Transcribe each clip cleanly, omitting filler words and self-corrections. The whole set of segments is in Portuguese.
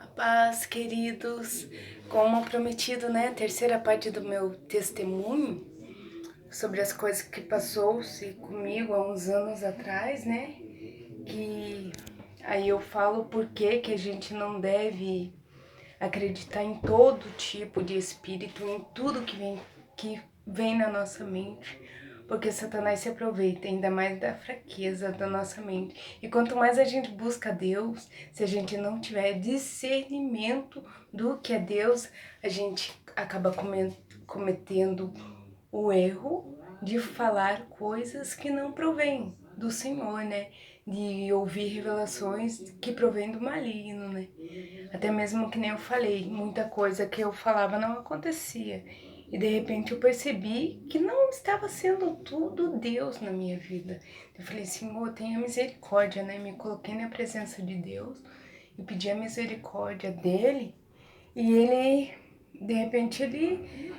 A paz, queridos. Como prometido, né? A terceira parte do meu testemunho sobre as coisas que passou-se comigo há uns anos atrás, né? Que aí eu falo por que a gente não deve acreditar em todo tipo de espírito, em tudo que vem na nossa mente, porque Satanás se aproveita ainda mais da fraqueza da nossa mente. E quanto mais a gente busca Deus, se a gente não tiver discernimento do que é Deus, a gente acaba cometendo o erro de falar coisas que não provêm do Senhor, né? De ouvir revelações que provêm do maligno, né? Até mesmo que nem eu falei, muita coisa que eu falava não acontecia. E de repente eu percebi que não estava sendo tudo Deus na minha vida. Eu falei, Senhor, tenha misericórdia, né? Me coloquei na presença de Deus e pedi a misericórdia dele. E ele, de repente, ele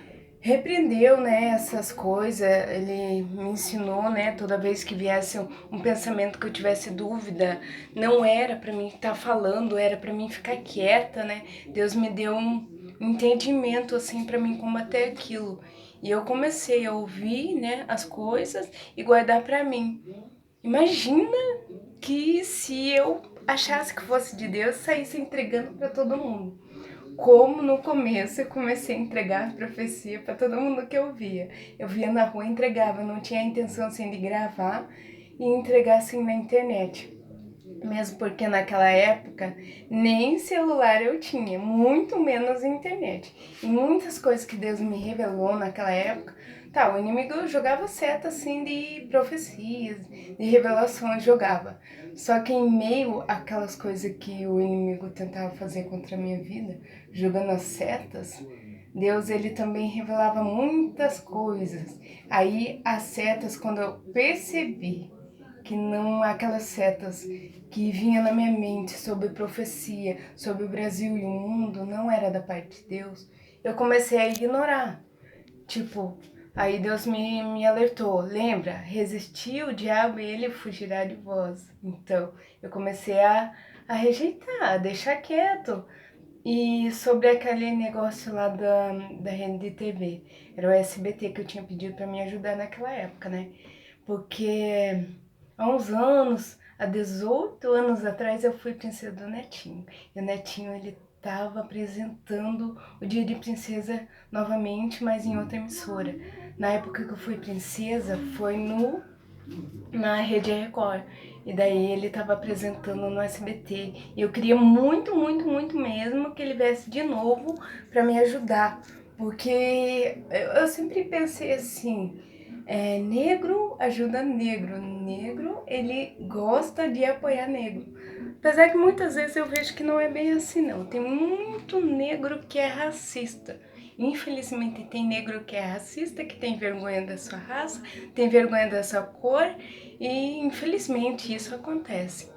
repreendeu, né, essas coisas, ele me ensinou, né, toda vez que viesse um pensamento que eu tivesse dúvida, não era para mim estar falando, era para mim ficar quieta, né? Deus me deu um entendimento assim para mim combater aquilo. E eu comecei a ouvir, né, as coisas e guardar para mim. Imagina que se eu achasse que fosse de Deus, saísse entregando para todo mundo. Como no começo eu comecei a entregar profecia para todo mundo que eu via. Eu via na rua e entregava, não tinha a intenção assim de gravar e entregar assim na internet. Mesmo porque naquela época nem celular eu tinha, muito menos internet. E muitas coisas que Deus me revelou naquela época, tá, o inimigo jogava seta assim de profecias, de revelações, jogava. Só que em meio àquelas coisas que o inimigo tentava fazer contra a minha vida, jogando as setas, Deus ele também revelava muitas coisas. Aí as setas, quando eu percebi que não aquelas setas que vinha na minha mente sobre profecia, sobre o Brasil e o mundo, não era da parte de Deus, eu comecei a ignorar. Tipo, aí Deus me alertou, lembra? Resistir o diabo e ele fugirá de vós. Então, eu comecei a rejeitar, a deixar quieto. E sobre aquele negócio lá da rede de TV, era o SBT que eu tinha pedido para me ajudar naquela época, né? Porque há uns anos, há 18 anos atrás, eu fui princesa do Netinho. E o Netinho, ele estava apresentando o Dia de Princesa novamente, mas em outra emissora. Na época que eu fui princesa, foi na Rede Record. E daí ele estava apresentando no SBT. E eu queria muito, muito, muito mesmo que ele viesse de novo para me ajudar. Porque eu sempre pensei assim, negro ajuda negro, negro ele gosta de apoiar negro. Apesar que muitas vezes eu vejo que não é bem assim não. Tem muito negro que é racista. Infelizmente tem negro que é racista, que tem vergonha da sua raça, tem vergonha da sua cor e infelizmente isso acontece.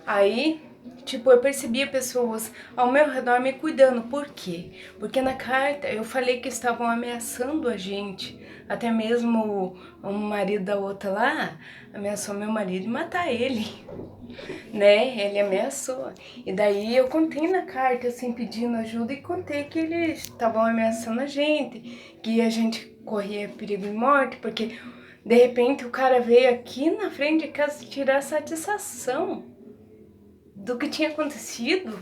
Aí, tipo, eu percebia pessoas ao meu redor me cuidando. Por quê? Porque na carta eu falei que estavam ameaçando a gente. Até mesmo o marido da outra lá ameaçou meu marido de matar ele, né? Ele ameaçou. E daí eu contei na carta, assim, pedindo ajuda e contei que eles estavam ameaçando a gente, que a gente corria perigo de morte, porque de repente o cara veio aqui na frente de casa tirar satisfação do que tinha acontecido.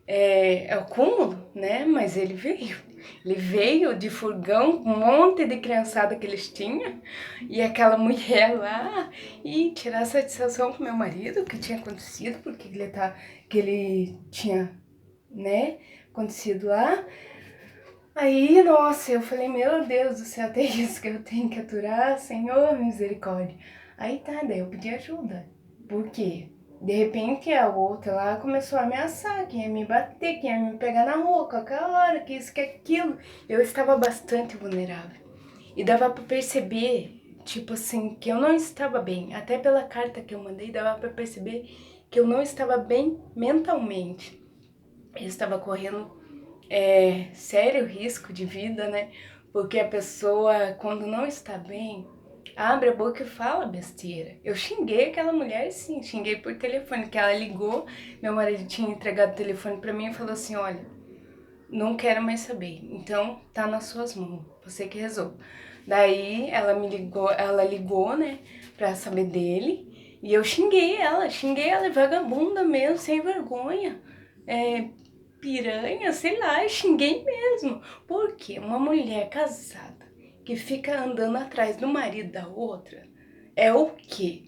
É o cúmulo, né? Mas ele veio. Ele veio de furgão, um monte de criançada que eles tinham, e aquela mulher lá, e tirar satisfação com meu marido, o que tinha acontecido, porque que ele tinha, né, acontecido lá. Aí, nossa, eu falei, meu Deus do céu, tem isso que eu tenho que aturar, Senhor, misericórdia. Aí tá, daí eu pedi ajuda. Por quê? De repente a outra lá começou a ameaçar, que ia me bater, que ia me pegar na rua qualquer hora, que isso, que aquilo. Eu estava bastante vulnerável. E dava pra perceber, tipo assim, que eu não estava bem. Até pela carta que eu mandei, dava pra perceber que eu não estava bem mentalmente. Eu estava correndo sério risco de vida, né? Porque a pessoa, quando não está bem, Abre a boca e fala besteira. Eu xinguei aquela mulher, sim, xinguei por telefone, que ela ligou, meu marido tinha entregado o telefone pra mim e falou assim, olha, não quero mais saber, então tá nas suas mãos, você que resolve. Daí ela ligou, né, pra saber dele, e eu xinguei ela, vagabunda mesmo, sem vergonha, piranha, sei lá, eu xinguei mesmo. Porque uma mulher casada que fica andando atrás do marido da outra é o quê?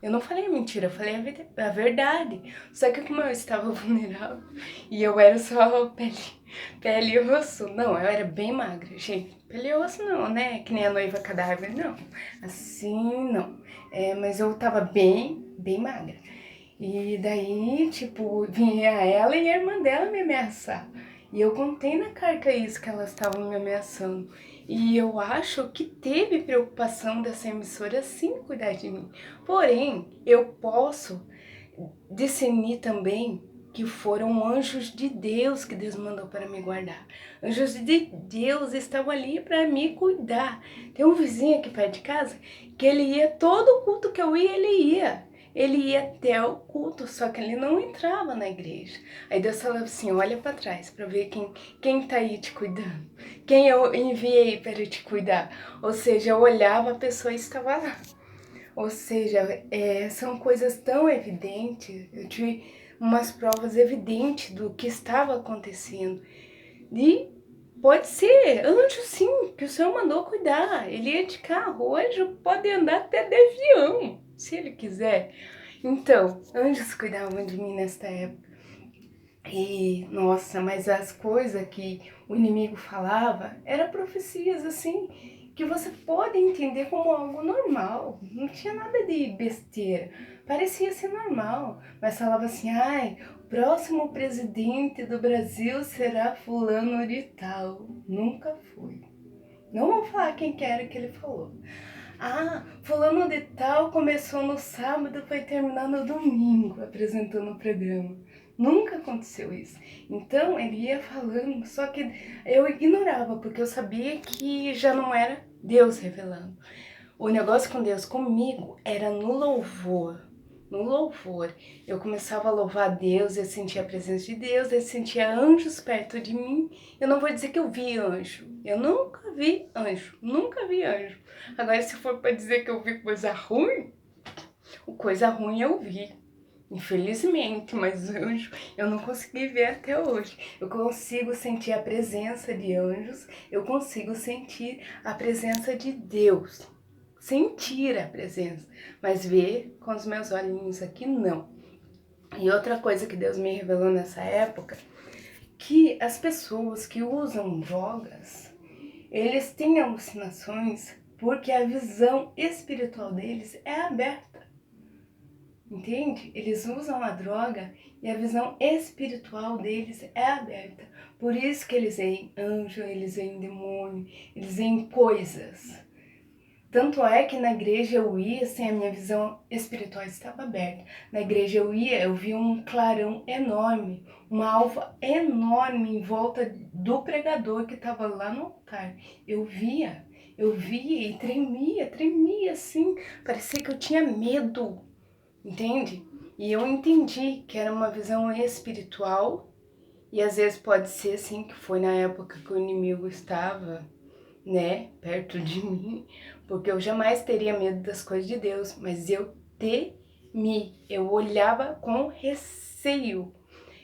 Eu não falei mentira, eu falei a verdade. Só que como eu estava vulnerável e eu era só pele e osso. Não, eu era bem magra, gente. Pele e osso não, né? Que nem a noiva cadáver, não. Assim, não. Mas eu tava bem magra. E daí, tipo, vinha ela e a irmã dela me ameaçar. E eu contei na carta isso que elas estavam me ameaçando. E eu acho que teve preocupação dessa emissora sim cuidar de mim. Porém, eu posso discernir também que foram anjos de Deus que Deus mandou para me guardar. Anjos de Deus estavam ali para me cuidar. Tem um vizinho aqui perto de casa que ele ia, todo culto que eu ia, ele ia. Ele ia até o culto, só que ele não entrava na igreja. Aí Deus falava assim, olha para trás para ver quem tá aí te cuidando. Quem eu enviei para te cuidar. Ou seja, eu olhava, a pessoa estava lá. Ou seja, são coisas tão evidentes, eu tive umas provas evidentes do que estava acontecendo. E pode ser anjo sim, que o Senhor mandou cuidar. Ele ia de carro, anjo pode andar até de avião, se ele quiser. Então, anjos cuidavam de mim nesta época. E, nossa, mas as coisas que o inimigo falava eram profecias assim, que você pode entender como algo normal. Não tinha nada de besteira. Parecia ser normal. Mas falava assim, ai, o próximo presidente do Brasil será fulano de tal. Nunca foi. Não vou falar quem que era que ele falou. Ah, fulano de tal começou no sábado e foi terminar no domingo apresentando o programa. Nunca aconteceu isso. Então ele ia falando, só que eu ignorava, porque eu sabia que já não era Deus revelando. O negócio com Deus comigo era no louvor. No louvor, eu começava a louvar a Deus, eu sentia a presença de Deus, eu sentia anjos perto de mim. Eu não vou dizer que eu vi anjo, eu nunca vi anjo, nunca vi anjo. Agora, se for para dizer que eu vi coisa ruim eu vi, infelizmente, mas anjo eu não consegui ver até hoje. Eu consigo sentir a presença de anjos, eu consigo sentir a presença de Deus. Sentir a presença, mas ver com os meus olhinhos aqui não. E outra coisa que Deus me revelou nessa época, que as pessoas que usam drogas, eles têm alucinações porque a visão espiritual deles é aberta. Entende? Eles usam a droga e a visão espiritual deles é aberta. Por isso que eles veem anjo, eles veem demônio, eles veem coisas. Tanto é que na igreja eu ia, assim, a minha visão espiritual estava aberta. Na igreja eu ia, eu via um clarão enorme, uma alva enorme em volta do pregador que estava lá no altar. Eu via e tremia assim, parecia que eu tinha medo, entende? E eu entendi que era uma visão espiritual e às vezes pode ser assim, que foi na época que o inimigo estava, né, perto de mim, porque eu jamais teria medo das coisas de Deus, mas eu temi, eu olhava com receio.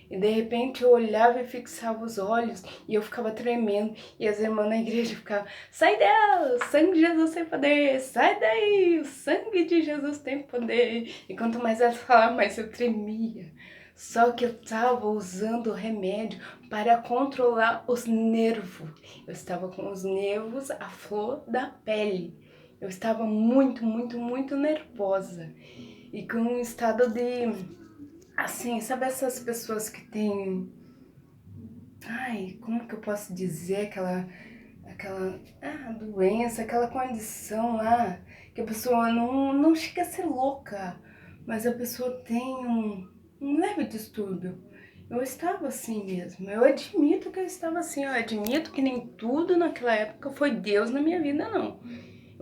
E de repente eu olhava e fixava os olhos e eu ficava tremendo. E as irmãs na igreja ficavam, sai dela, o sangue de Jesus tem poder, sai daí, o sangue de Jesus tem poder. E quanto mais elas falavam, mais eu tremia. Só que eu estava usando o remédio para controlar os nervos. Eu estava com os nervos à flor da pele. Eu estava muito nervosa. E com um estado de... Assim, sabe essas pessoas que têm... Ai, como que eu posso dizer? Aquela doença, aquela condição lá, que a pessoa não chega a ser louca, mas a pessoa tem um leve distúrbio. Eu estava assim mesmo, eu admito que eu estava assim, eu admito que nem tudo naquela época foi Deus na minha vida, não.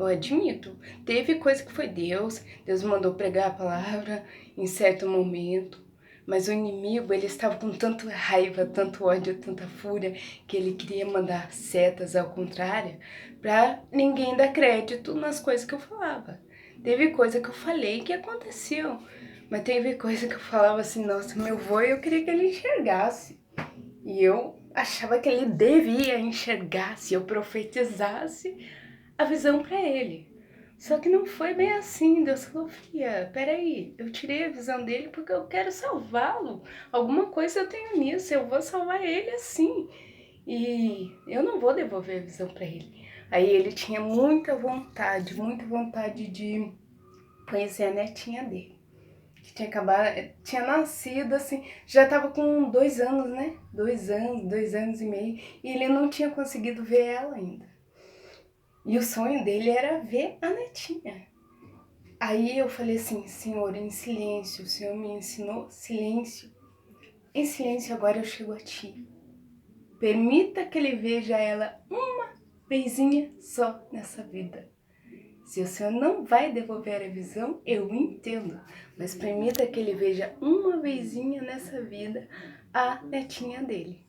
eu admito. Teve coisa que foi Deus mandou pregar a palavra em certo momento, mas o inimigo, ele estava com tanta raiva, tanto ódio, tanta fúria, que ele queria mandar setas ao contrário, para ninguém dar crédito nas coisas que eu falava. Teve coisa que eu falei que aconteceu, mas teve coisa que eu falava assim, nossa, meu avô, eu queria que ele enxergasse. E eu achava que ele devia enxergar se eu profetizasse a visão para ele. Só que não foi bem assim. Deus falou, filha, peraí, eu tirei a visão dele porque eu quero salvá-lo. Alguma coisa eu tenho nisso, eu vou salvar ele assim. E eu não vou devolver a visão para ele. Aí ele tinha muita vontade de conhecer a netinha dele. Que tinha acabado, tinha nascido assim, já tava com 2 anos, né? 2 anos e meio. E ele não tinha conseguido ver ela ainda. E o sonho dele era ver a netinha. Aí eu falei assim, Senhor, em silêncio, o Senhor me ensinou silêncio. Em silêncio agora eu chego a Ti. Permita que ele veja ela uma vezinha só nessa vida. Se o Senhor não vai devolver a visão, eu entendo. Mas permita que ele veja uma vezinha nessa vida a netinha dele.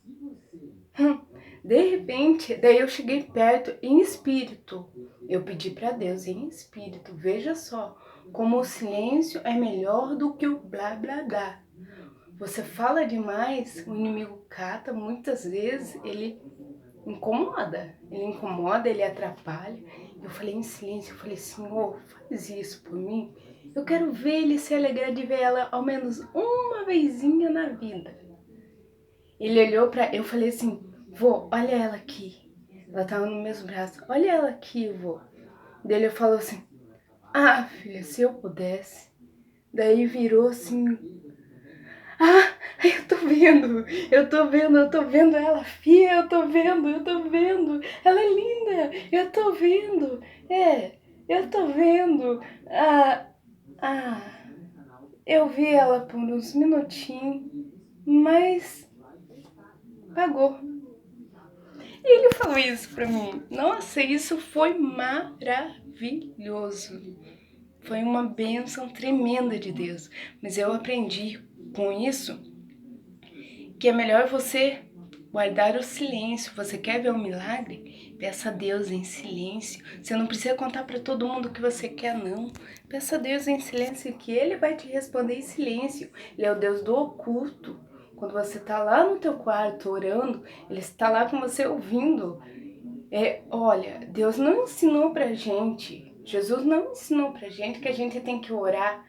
De repente, daí eu cheguei perto em espírito. Eu pedi para Deus em espírito. Veja só, como o silêncio é melhor do que o blá blá blá. Você fala demais, o inimigo cata, muitas vezes ele incomoda. Ele atrapalha. Eu falei em silêncio, eu falei, Senhor, faz isso por mim. Eu quero ver ele se alegrar de ver ela ao menos uma vezinha na vida. Ele olhou pra... Eu falei assim, vô, olha ela aqui. Ela tava nos meus braços. Olha ela aqui, vô. Daí ele falou assim, ah, filha, se eu pudesse. Daí virou assim, ah, eu tô vendo ela, filha, eu tô vendo. Ela é linda, eu tô vendo. Eu tô vendo. Ah, eu vi ela por uns minutinhos, mas pagou. E ele falou isso pra mim. Nossa, isso foi maravilhoso. Foi uma bênção tremenda de Deus. Mas eu aprendi com isso que é melhor você guardar o silêncio. Você quer ver um milagre? Peça a Deus em silêncio. Você não precisa contar para todo mundo o que você quer, não. Peça a Deus em silêncio que Ele vai te responder em silêncio. Ele é o Deus do oculto. Quando você está lá no teu quarto orando, Ele está lá com você ouvindo. Olha, Deus não ensinou pra gente, Jesus não ensinou pra gente que a gente tem que orar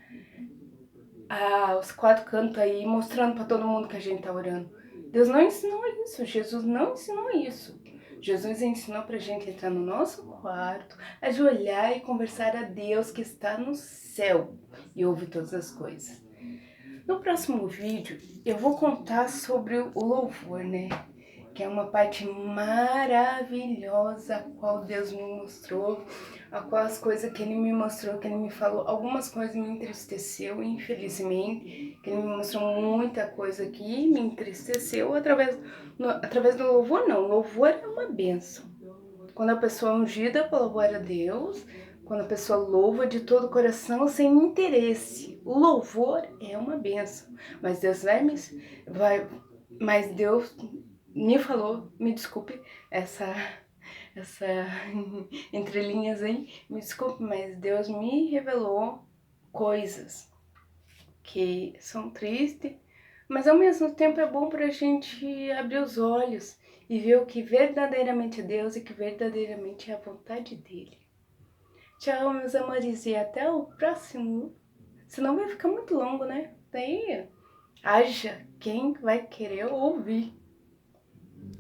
aos 4 cantos aí, mostrando pra todo mundo que a gente tá orando. Deus não ensinou isso, Jesus não ensinou isso. Jesus ensinou pra gente entrar no nosso quarto, ajoelhar e conversar a Deus que está no céu e ouve todas as coisas. No próximo vídeo, eu vou contar sobre o louvor, né? Que é uma parte maravilhosa, a qual Deus me mostrou, a qual as coisas que Ele me mostrou, que Ele me falou, algumas coisas me entristeceu, infelizmente, que Ele me mostrou muita coisa que me entristeceu através do louvor, não, o louvor é uma bênção. Quando a pessoa é ungida para louvar a Deus, quando a pessoa louva de todo o coração, sem interesse, o louvor é uma bênção. Mas Deus mas Deus me falou, me desculpe, essa entrelinhas aí, me desculpe, mas Deus me revelou coisas que são tristes, mas ao mesmo tempo é bom pra gente abrir os olhos e ver o que verdadeiramente é Deus e que verdadeiramente é a vontade dele. Tchau, meus amores, e até o próximo. Senão vai ficar muito longo, né? Daí haja quem vai querer ouvir.